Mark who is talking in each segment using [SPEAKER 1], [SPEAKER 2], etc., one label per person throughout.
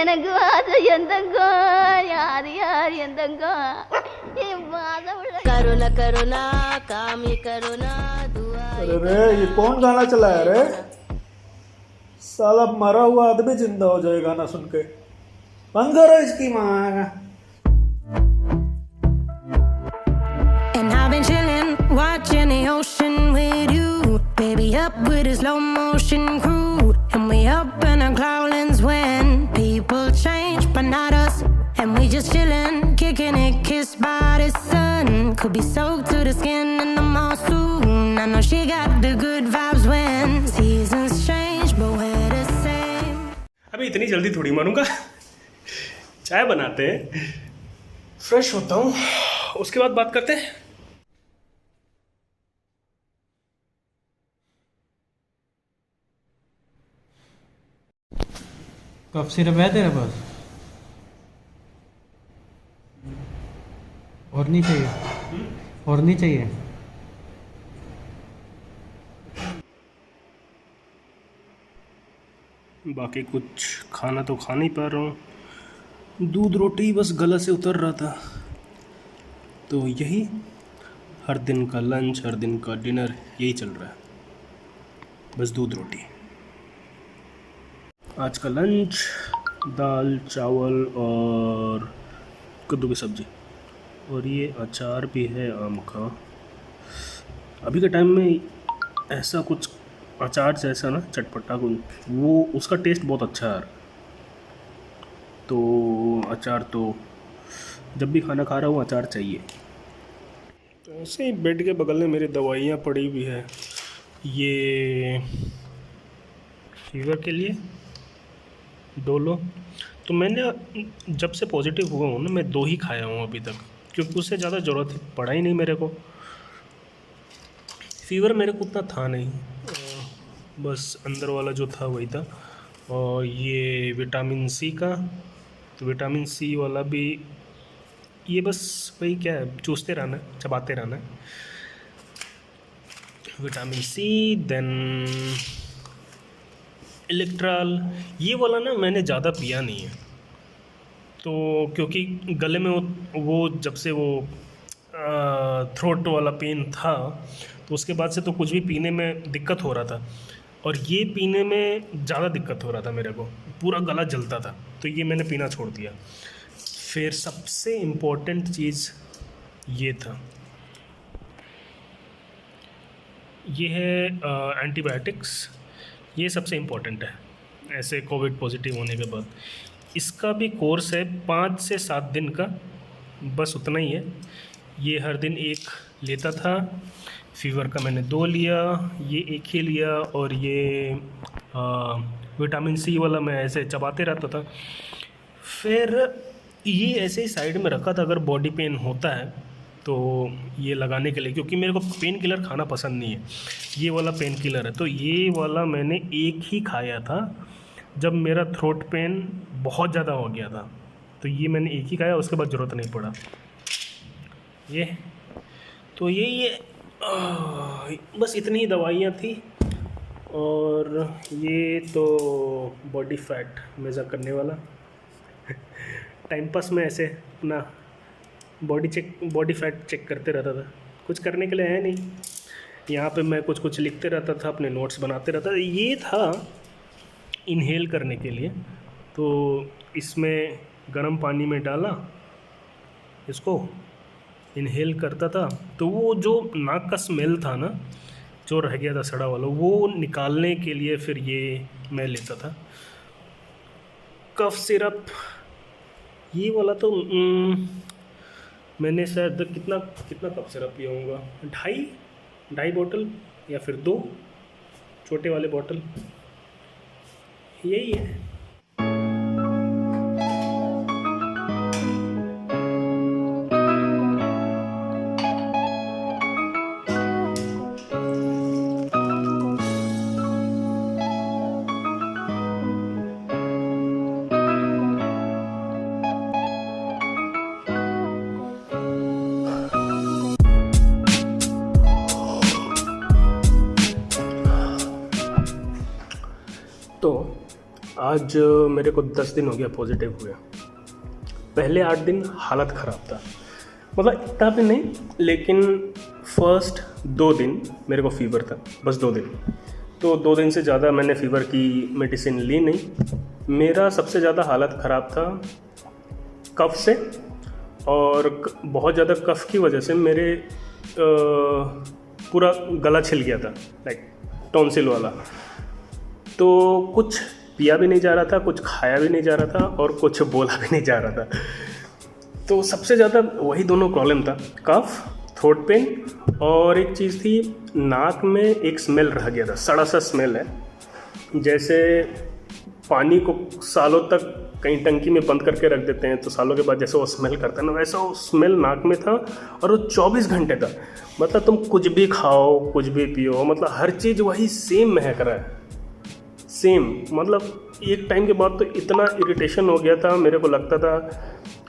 [SPEAKER 1] எனக்கு ஆசை எந்தங்கோ யார் யார் எந்தங்கோ करुणा करुणा कामी करुणा दुआ।
[SPEAKER 2] अरे ये कौन गाना चला है रे? साला मरा हुआ आदमी जिंदा हो जाए गाना सुन के। बंद करो इसकी माँ।
[SPEAKER 3] And I've been chilling, watching the ocean with you, baby, up with a slow motion crew, and we up in our clouds when people change, but not us, and we just chilling, kicking it, kissed by the sun, could be soaked to the skin in the mall soon. I know she got the good vibes when seasons change, but we're the same.
[SPEAKER 4] अभी इतनी जल्दी थोड़ी मानूंगा। चाय बनाते हैं, fresh होता हूँ, उसके बाद बात करते हैं।
[SPEAKER 5] कफ सिरप है तेरे पास? और नहीं चाहिए? और नहीं चाहिए?
[SPEAKER 4] बाकी कुछ खाना तो खा नहीं पा रहा हूँ, दूध रोटी बस गला से उतर रहा था। तो यही हर दिन का लंच, हर दिन का डिनर यही चल रहा है, बस दूध रोटी। आज का लंच दाल चावल और कद्दू की सब्ज़ी, और ये अचार भी है आम का। अभी के टाइम में ऐसा कुछ अचार जैसा ना चटपटा कुछ, वो उसका टेस्ट बहुत अच्छा है। तो अचार तो जब भी खाना खा रहा हूँ अचार चाहिए। तो ऐसे ही बेड के बगल में मेरी दवाइयाँ पड़ी हुई है। ये फीवर के लिए डोलो, तो मैंने जब से पॉजिटिव हुआ हूँ ना, मैं 2 ही खाया हूँ अभी तक, क्योंकि उससे ज़्यादा ज़रूरत पड़ा ही नहीं मेरे को। फीवर मेरे को उतना था नहीं, बस अंदर वाला जो था वही था। और ये विटामिन सी का, तो विटामिन सी वाला भी ये बस वही क्या है, चूसते रहना है, चबाते रहना है। विटामिन सी, देन इलेक्ट्रॉल, ये वाला ना मैंने ज़्यादा पिया नहीं है, तो क्योंकि गले में वो जब से वो थ्रोट वाला पेन था, तो उसके बाद से तो कुछ भी पीने में दिक्कत हो रहा था, और ये पीने में ज़्यादा दिक्कत हो रहा था मेरे को, पूरा गला जलता था, तो ये मैंने पीना छोड़ दिया। फिर सबसे इम्पोर्टेंट चीज़ ये था, ये है एंटीबायोटिक्स। ये सबसे इम्पोर्टेंट है ऐसे कोविड पॉजिटिव होने के बाद। इसका भी कोर्स है 5 से 7 दिन का, बस उतना ही है। ये हर दिन 1 लेता था, फीवर का मैंने 2 लिया, ये 1 ही लिया, और ये विटामिन सी वाला मैं ऐसे चबाते रहता था। फिर ये ऐसे ही साइड में रखा था, अगर बॉडी पेन होता है तो ये लगाने के लिए, क्योंकि मेरे को पेन किलर खाना पसंद नहीं है। ये वाला पेन किलर है, तो ये वाला मैंने 1 ही खाया था जब मेरा थ्रोट पेन बहुत ज़्यादा हो गया था, तो ये मैंने 1 ही खाया, उसके बाद ज़रूरत नहीं पड़ा। ये तो यही है, बस इतनी ही दवाइयाँ थी। और ये तो बॉडी फैट मेज़र करने वाला टाइम पास में ऐसे अपना बॉडी फैट चेक करते रहता था, कुछ करने के लिए है नहीं। यहाँ पे मैं कुछ कुछ लिखते रहता था, अपने नोट्स बनाते रहता था। ये था इनहेल करने के लिए, तो इसमें गर्म पानी में डाला, इसको इनहेल करता था, तो वो जो नाक का स्मेल था ना, जो रह गया था सड़ा वाला, वो निकालने के लिए फिर ये मैं लेता था। कफ सिरप ये वाला तो मैंने शायद कितना कप सिरप पिया होगा, 2.5 बोतल या फिर 2 छोटे वाले बोतल, यही है। तो आज मेरे को 10 दिन हो गया पॉजिटिव हुए। पहले 8 दिन हालत ख़राब था, मतलब इतना भी नहीं, लेकिन फर्स्ट 2 दिन मेरे को फीवर था, बस 2 दिन। तो 2 दिन से ज़्यादा मैंने फ़ीवर की मेडिसिन ली नहीं। मेरा सबसे ज़्यादा हालत ख़राब था कफ से, और बहुत ज़्यादा कफ की वजह से मेरे पूरा गला छिल गया था, लाइक टॉन्सिल वाला। तो कुछ पिया भी नहीं जा रहा था, कुछ खाया भी नहीं जा रहा था, और कुछ बोला भी नहीं जा रहा था। तो सबसे ज़्यादा वही दोनों प्रॉब्लम था, कफ, थ्रोट पेन, और एक चीज़ थी नाक में एक स्मेल रह गया था, सड़ा सा स्मेल है। जैसे पानी को सालों तक कहीं टंकी में बंद करके रख देते हैं तो सालों के बाद जैसे वो स्मेल करता है ना, वैसा वो स्मेल नाक में था, और वो 24 घंटे था। मतलब तुम कुछ भी खाओ, कुछ भी पियो, मतलब हर चीज़ वही सेम महक रहा है, सेम। मतलब एक टाइम के बाद तो इतना इरिटेशन हो गया था, मेरे को लगता था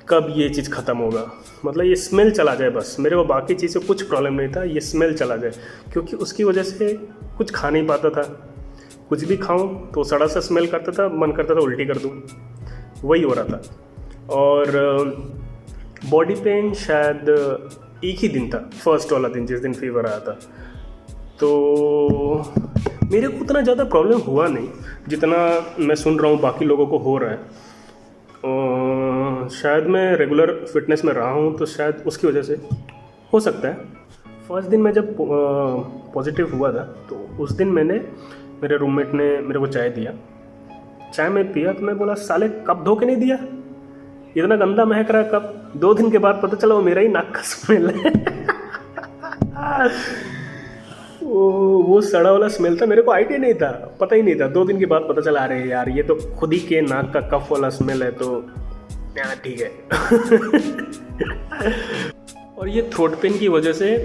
[SPEAKER 4] कब ये चीज़ ख़त्म होगा, मतलब ये स्मेल चला जाए बस। मेरे को बाकी चीज़ से कुछ प्रॉब्लम नहीं था, ये स्मेल चला जाए, क्योंकि उसकी वजह से कुछ खा नहीं पाता था। कुछ भी खाऊं तो सड़ा सा स्मेल करता था, मन करता था उल्टी कर दूं, वही हो रहा था। और बॉडी पेन शायद एक ही दिन था, फर्स्ट वाला दिन जिस दिन फीवर आया था। तो मेरे को उतना ज़्यादा प्रॉब्लम हुआ नहीं जितना मैं सुन रहा हूँ बाकी लोगों को हो रहा है। शायद मैं रेगुलर फिटनेस में रहा हूँ तो शायद उसकी वजह से हो सकता है। फर्स्ट दिन मैं जब पॉजिटिव हुआ था तो उस दिन मेरे रूममेट ने मेरे को चाय दिया। चाय में पिया तो मैं बोला साले कप धो के नहीं दिया, इतना गंदा महक रहा है कप। 2 दिन के बाद पता चला वो मेरा ही नाक का स्मेल है। वो सड़ा वाला स्मेल था, मेरे को आइडिया नहीं था, पता ही नहीं था। 2 दिन के बाद पता चला, अरे यार ये तो खुद ही के नाक का कफ वाला स्मेल है, तो ठीक है। और ये थ्रोट पेन की वजह से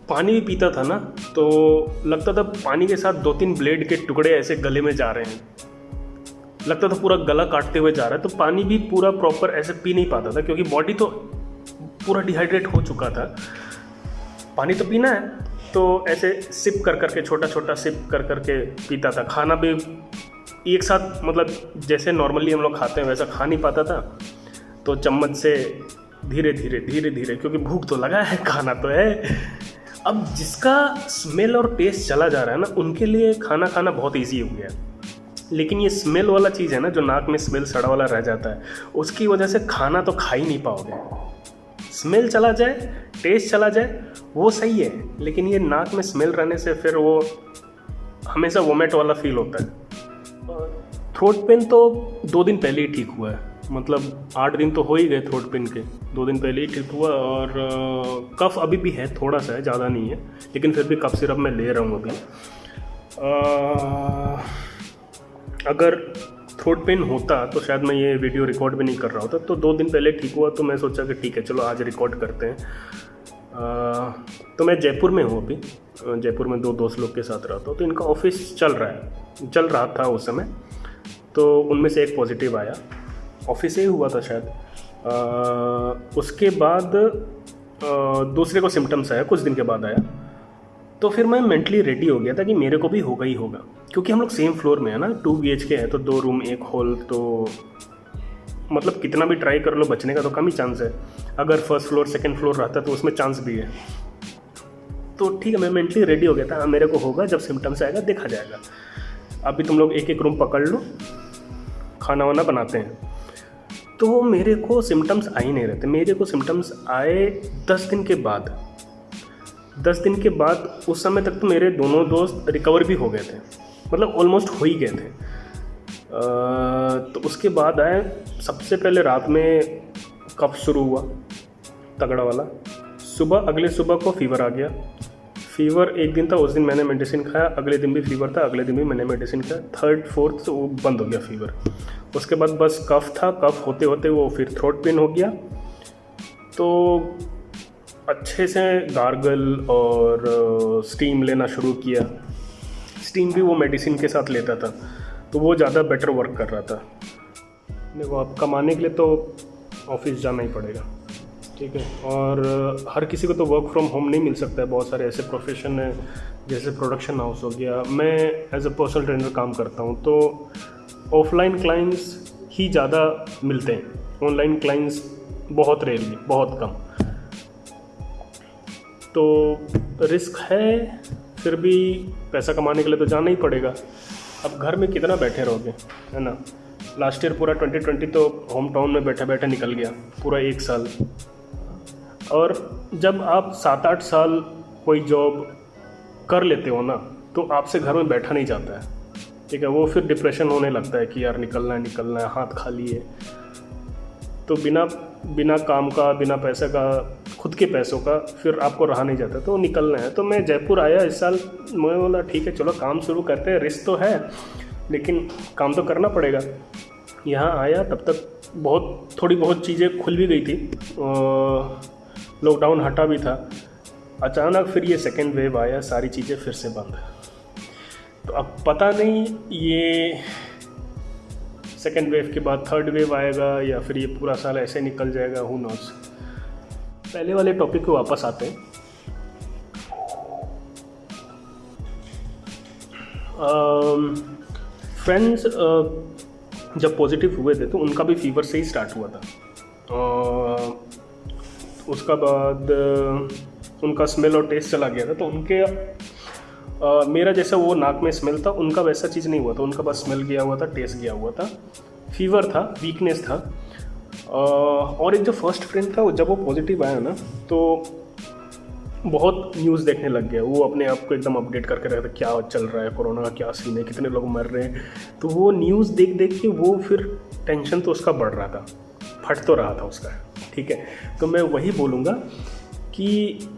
[SPEAKER 4] पानी भी पीता था ना, तो लगता था पानी के साथ 2-3 ब्लेड के टुकड़े ऐसे गले में जा रहे हैं, लगता था पूरा गला काटते हुए जा रहा है। तो पानी भी पूरा प्रॉपर ऐसे पी नहीं पाता था, क्योंकि बॉडी तो पूरा डिहाइड्रेट हो चुका था। पानी तो पीना है, तो ऐसे सिप कर करके, छोटा छोटा सिप कर करके पीता था। खाना भी एक साथ, मतलब जैसे नॉर्मली हम लोग खाते हैं वैसा खा नहीं पाता था, तो चम्मच से धीरे धीरे, क्योंकि भूख तो लगा है, खाना तो है। अब जिसका स्मेल और टेस्ट चला जा रहा है ना, उनके लिए खाना खाना बहुत ईजी हो गया। लेकिन ये स्मेल वाला चीज़ है ना, जो नाक में स्मेल सड़ा वाला रह जाता है, उसकी वजह से खाना तो खा ही नहीं पाओगे। स्मेल चला जाए, टेस्ट चला जाए, वो सही है, लेकिन ये नाक में स्मेल रहने से फिर वो हमेशा वोमिट वाला फील होता है। थ्रोट पेन तो 2 दिन पहले ही ठीक हुआ है, मतलब 8 दिन तो हो ही गए थ्रोट पेन के, 2 दिन पहले ही ठीक हुआ। और कफ अभी भी है, थोड़ा सा है, ज़्यादा नहीं है, लेकिन फिर भी कफ सिरप मैं ले रहा हूँ अभी। अगर थ्रोट पेन होता तो शायद मैं ये वीडियो रिकॉर्ड भी नहीं कर रहा होता। तो 2 दिन पहले ठीक हुआ तो मैं सोचा कि ठीक है चलो आज रिकॉर्ड करते हैं। तो मैं जयपुर में हूँ अभी, जयपुर में 2 दोस्त लोग के साथ रहता हूँ, तो इनका ऑफिस चल रहा था उस समय। तो उनमें से एक पॉजिटिव आया, ऑफिस से ही हुआ था शायद। उसके बाद दूसरे को सिम्टम्स आया, कुछ दिन के बाद आया। तो फिर मैं मेंटली रेडी हो गया था कि मेरे को भी होगा ही होगा, क्योंकि हम लोग सेम फ्लोर में है ना, 2 BHK है, तो 2 रूम 1 हॉल, तो मतलब कितना भी ट्राई कर लो बचने का तो कम ही चांस है। अगर फर्स्ट फ्लोर सेकंड फ्लोर रहता तो उसमें चांस भी है। तो ठीक है, मैं मेंटली रेडी हो गया था, हाँ मेरे को होगा, जब सिम्टम्स आएगा देखा जाएगा। अभी तुम लोग 1-1 रूम पकड़ लो, खाना वाना बनाते हैं। तो मेरे को सिम्टम्स आ ही नहीं रहते, मेरे को सिम्टम्स आए 10 दिन के बाद। 10 दिन के बाद, उस समय तक तो मेरे दोनों दोस्त रिकवर भी हो गए थे, मतलब ऑलमोस्ट हो ही गए थे। तो उसके बाद आए, सबसे पहले रात में कफ शुरू हुआ तगड़ा वाला, अगले सुबह को फीवर आ गया। फीवर एक दिन था, उस दिन मैंने मेडिसिन खाया, अगले दिन भी फीवर था, अगले दिन भी मैंने मेडिसिन खाया, 3rd 4th तो वो बंद हो गया फीवर। उसके बाद बस कफ था, कफ होते होते वो फिर थ्रोट पेन हो गया। तो अच्छे से गार्गल और स्टीम लेना शुरू किया। स्टीम भी वो मेडिसिन के साथ लेता था, तो वो ज़्यादा बेटर वर्क कर रहा था। देखो अब कमाने के लिए तो ऑफिस जाना ही पड़ेगा, ठीक है। और हर किसी को तो वर्क फ्रॉम होम नहीं मिल सकता है, बहुत सारे ऐसे प्रोफेशन है जैसे प्रोडक्शन हाउस हो गया। मैं एज अ पर्सनल ट्रेनर काम करता हूँ, तो ऑफलाइन क्लाइंट्स ही ज़्यादा मिलते हैं, ऑनलाइन क्लाइंट्स बहुत रेयरली, बहुत कम। तो रिस्क है, फिर भी पैसा कमाने के लिए तो जाना ही पड़ेगा। अब घर में कितना बैठे रहोगे, है ना। लास्ट ईयर पूरा 2020 तो होम टाउन में बैठे बैठे निकल गया, पूरा 1 साल। और जब आप 7-8 साल कोई जॉब कर लेते हो ना, तो आपसे घर में बैठा नहीं जाता है, ठीक है। वो फिर डिप्रेशन होने लगता है कि यार निकलना है, हाथ खाली है। तो बिना काम का, बिना पैसे का, खुद के पैसों का फिर आपको रहा नहीं जाता, तो निकलना है। तो मैं जयपुर आया इस साल, मैं बोला ठीक है चलो काम शुरू करते हैं, रिस्क तो है लेकिन काम तो करना पड़ेगा। यहाँ आया तब तक थोड़ी बहुत चीज़ें खुल भी गई थी, लॉकडाउन हटा भी था। अचानक फिर ये सेकेंड वेव आया, सारी चीज़ें फिर से बंद। तो अब पता नहीं ये सेकेंड वेव के बाद थर्ड वेव आएगा या फिर ये पूरा साल ऐसे निकल जाएगा, हु नोस। पहले वाले टॉपिक को वापस आते हैं। फ्रेंड्स जब पॉजिटिव हुए थे तो उनका भी फीवर से ही स्टार्ट हुआ था। उसका बाद उनका स्मेल और टेस्ट चला गया था, तो उनके मेरा जैसा वो नाक में स्मेल था, उनका वैसा चीज़ नहीं हुआ था। उनका बस स्मेल गया हुआ था, टेस्ट गया हुआ था, फीवर था, वीकनेस था। और एक जो फर्स्ट फ्रेंड था, जब वो पॉजिटिव आया ना, तो बहुत न्यूज़ देखने लग गया। वो अपने आप को एकदम अपडेट करके रखा था, क्या चल रहा है, कोरोना का क्या सीन है, कितने लोग मर रहे हैं। तो वो न्यूज़ देख देख के वो फिर टेंशन तो उसका बढ़ रहा था, फट तो रहा था उसका, ठीक है। तो मैं वही बोलूँगा कि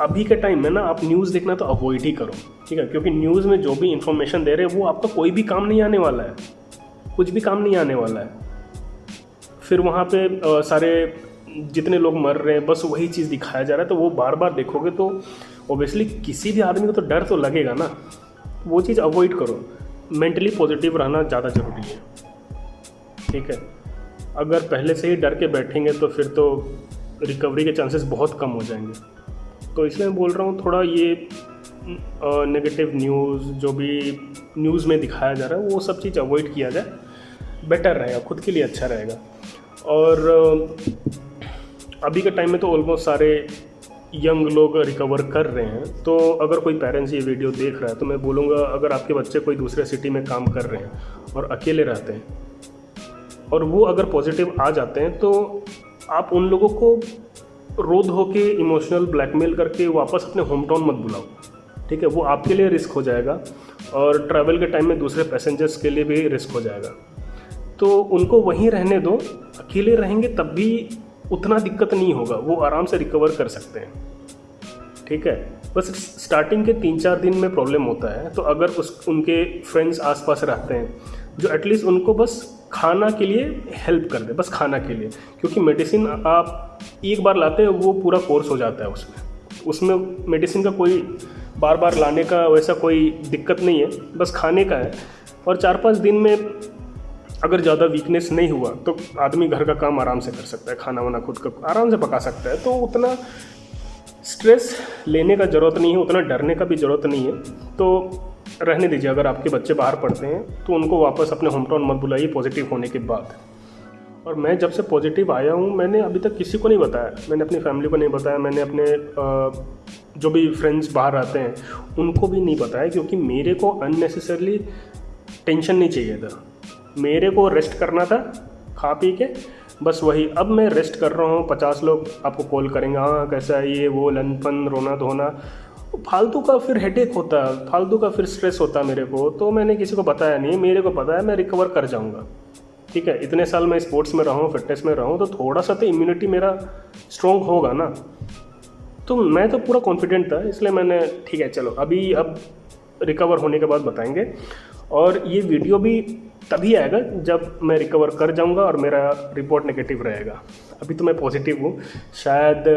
[SPEAKER 4] अभी के टाइम में ना आप न्यूज़ देखना तो अवॉइड ही करो, ठीक है। क्योंकि न्यूज़ में जो भी इंफॉर्मेशन दे रहे हैं वो आपका कोई भी काम नहीं आने वाला है, कुछ भी काम नहीं आने वाला है। फिर वहाँ पे सारे जितने लोग मर रहे हैं बस वही चीज़ दिखाया जा रहा है, तो वो बार बार देखोगे तो ओबियसली किसी भी आदमी को तो डर तो लगेगा ना। वो चीज़ अवॉइड करो, मेंटली पॉजिटिव रहना ज़्यादा ज़रूरी है, ठीक है। अगर पहले से ही डर के बैठेंगे तो फिर तो रिकवरी के चांसेस बहुत कम हो जाएंगे। तो इसलिए मैं बोल रहा हूँ थोड़ा ये नेगेटिव न्यूज़ जो भी न्यूज़ में दिखाया जा रहा है वो सब चीज़ अवॉइड किया जाए, बेटर रहेगा, खुद के लिए अच्छा रहेगा। और अभी के टाइम में तो ऑलमोस्ट सारे यंग लोग रिकवर कर रहे हैं। तो अगर कोई पेरेंट्स ये वीडियो देख रहा है तो मैं बोलूँगा, अगर आपके बच्चे कोई दूसरे सिटी में काम कर रहे हैं और अकेले रहते हैं और वो अगर पॉजिटिव आ जाते हैं, तो आप उन लोगों को रो धो के इमोशनल ब्लैकमेल करके वापस अपने होम टाउन मत बुलाओ, ठीक है। वो आपके लिए रिस्क हो जाएगा और ट्रैवल के टाइम में दूसरे पैसेंजर्स के लिए भी रिस्क हो जाएगा। तो उनको वहीं रहने दो, अकेले रहेंगे तब भी उतना दिक्कत नहीं होगा, वो आराम से रिकवर कर सकते हैं, ठीक है। बस स्टार्टिंग के 3-4 दिन में प्रॉब्लम होता है। तो अगर उनके फ्रेंड्स आसपास रहते हैं जो एटलीस्ट उनको बस खाना के लिए हेल्प कर दे, बस खाना के लिए, क्योंकि मेडिसिन आप एक बार लाते हैं वो पूरा कोर्स हो जाता है, उसमें मेडिसिन का कोई बार बार लाने का वैसा कोई दिक्कत नहीं है, बस खाने का है। और 4-5 दिन में अगर ज़्यादा वीकनेस नहीं हुआ तो आदमी घर का काम आराम से कर सकता है, खाना वाना खुद का आराम से पका सकता है। तो उतना स्ट्रेस लेने का ज़रूरत नहीं है, उतना डरने का भी ज़रूरत नहीं है। तो रहने दीजिए। अगर आपके बच्चे बाहर पढ़ते हैं तो उनको वापस अपने होम टाउन मत बुलाइए पॉजिटिव होने के बाद। और मैं जब से पॉजिटिव आया हूँ मैंने अभी तक किसी को नहीं बताया, मैंने अपनी फैमिली को नहीं बताया, मैंने अपने जो भी फ्रेंड्स बाहर रहते हैं उनको भी नहीं बताया, क्योंकि मेरे को अननेसेसरली टेंशन नहीं चाहिए था। मेरे को रेस्ट करना था खा पी के, बस वही। अब मैं रेस्ट कर रहा हूँ, 50 लोग आपको कॉल करेंगे, हाँ कैसा है, ये वो, लनपन, रोना धोना, फालतू का फिर हेडेक होता है, फालतू का फिर स्ट्रेस होता है मेरे को। तो मैंने किसी को बताया नहीं, मेरे को पता है मैं रिकवर कर जाऊँगा, ठीक है। इतने साल मैं स्पोर्ट्स में रहा हूँ, फिटनेस में रहा हूँ, तो थोड़ा सा तो इम्यूनिटी मेरा स्ट्रॉन्ग होगा ना। तो मैं तो पूरा कॉन्फिडेंट था, इसलिए मैंने ठीक है चलो अभी अब रिकवर होने के बाद बताएंगे। और ये वीडियो भी तभी आएगा जब मैं रिकवर कर जाऊंगा और मेरा रिपोर्ट नेगेटिव रहेगा। अभी तो मैं पॉजिटिव हूँ, शायद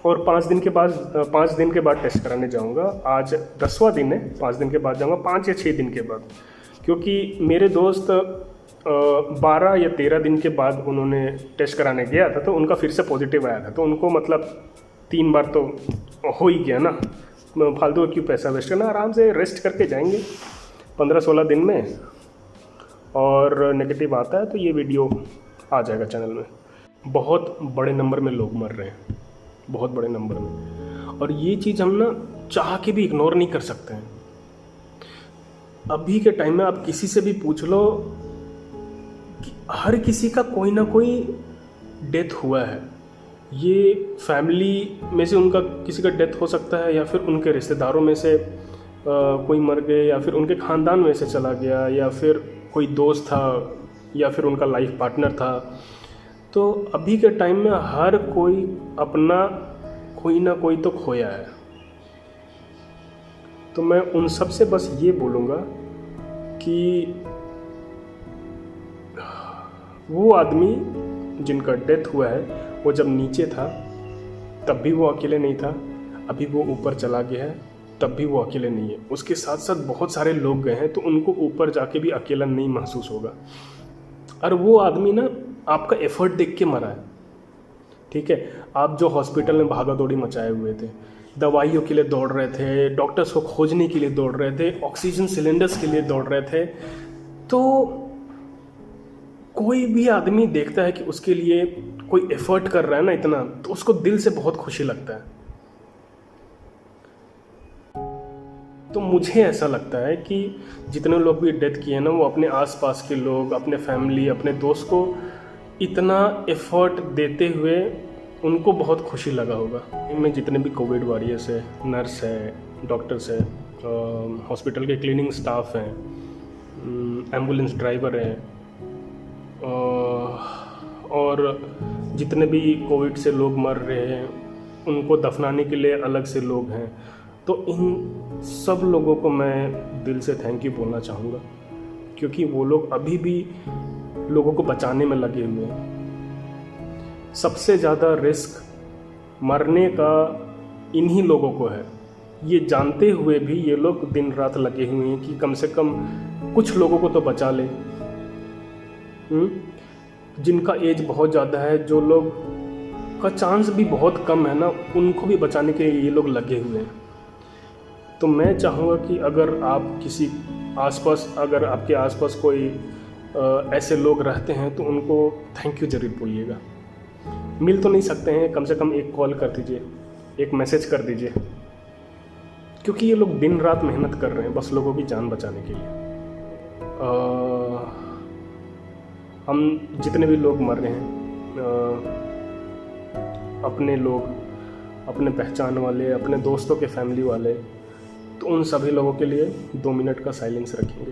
[SPEAKER 4] और 5 दिन के बाद टेस्ट कराने जाऊंगा। आज 10वां दिन है, 5 दिन के बाद जाऊंगा, 5 या 6 दिन के बाद, क्योंकि मेरे दोस्त 12 या 13 दिन के बाद उन्होंने टेस्ट कराने गया था तो उनका फिर से पॉजिटिव आया था। तो उनको मतलब 3 बार तो हो ही गया ना, फालतू क्यों पैसा वेस्ट करना, आराम से रेस्ट करके जाएंगे 15-16 दिन में, और नेगेटिव आता है तो ये वीडियो आ जाएगा चैनल में। बहुत बड़े नंबर में लोग मर रहे हैं, बहुत बड़े नंबर में, और ये चीज़ हम ना चाह के भी इग्नोर नहीं कर सकते हैं। अभी के टाइम में आप किसी से भी पूछ लो कि हर किसी का कोई ना कोई डेथ हुआ है। ये फैमिली में से उनका किसी का डेथ हो सकता है, या फिर उनके रिश्तेदारों में से कोई मर गए, या फिर उनके ख़ानदान में से चला गया, या फिर कोई दोस्त था, या फिर उनका लाइफ पार्टनर था। तो अभी के टाइम में हर कोई अपना कोई ना कोई तो खोया है। तो मैं उन सब से बस ये बोलूँगा कि वो आदमी जिनका डेथ हुआ है वो जब नीचे था तब भी वो अकेले नहीं था, अभी वो ऊपर चला गया है तब भी वो अकेले नहीं है। उसके साथ साथ बहुत सारे लोग गए हैं तो उनको ऊपर जाके भी अकेला नहीं महसूस होगा। और वो आदमी ना आपका एफर्ट देख के मरा है, ठीक है। आप जो हॉस्पिटल में भागा दौड़ी मचाए हुए थे, दवाइयों के लिए दौड़ रहे थे, डॉक्टर्स को खोजने के लिए दौड़ रहे थे, ऑक्सीजन सिलेंडर्स के लिए दौड़ रहे थे, तो कोई भी आदमी देखता है कि उसके लिए कोई एफर्ट कर रहा है ना इतना, तो उसको दिल से बहुत खुशी लगता है। तो मुझे ऐसा लगता है कि जितने लोग भी डेथ किए ना, वो अपने आसपास के लोग, अपने फैमिली, अपने दोस्त को इतना एफर्ट देते हुए उनको बहुत खुशी लगा होगा। इनमें जितने भी कोविड वॉरियर्स है, नर्स है, डॉक्टर्स है, हॉस्पिटल के क्लीनिंग स्टाफ हैं, एम्बुलेंस ड्राइवर हैं, और जितने भी कोविड से लोग मर रहे हैं उनको दफनाने के लिए अलग से लोग हैं। तो इन सब लोगों को मैं दिल से थैंक यू बोलना चाहूँगा, क्योंकि वो लोग अभी भी लोगों को बचाने में लगे हुए हैं। सबसे ज़्यादा रिस्क मरने का इन्हीं लोगों को है। ये जानते हुए भी ये लोग दिन रात लगे हुए हैं कि कम से कम कुछ लोगों को तो बचा ले। जिनका एज बहुत ज़्यादा है, जो लोग का चांस भी बहुत कम है ना, उनको भी बचाने के लिए ये लोग लगे हुए हैं। तो मैं चाहूँगा कि अगर आप किसी आसपास, अगर आपके आसपास कोई ऐसे लोग रहते हैं तो उनको थैंक यू ज़रूर बोलिएगा। मिल तो नहीं सकते हैं, कम से कम एक कॉल कर दीजिए, एक मैसेज कर दीजिए, क्योंकि ये लोग दिन रात मेहनत कर रहे हैं बस लोगों की जान बचाने के लिए। हम जितने भी लोग मर रहे हैं, अपने लोग, अपने पहचान वाले, अपने दोस्तों के फैमिली वाले, तो उन सभी लोगों के लिए 2 मिनट का साइलेंस रखेंगे।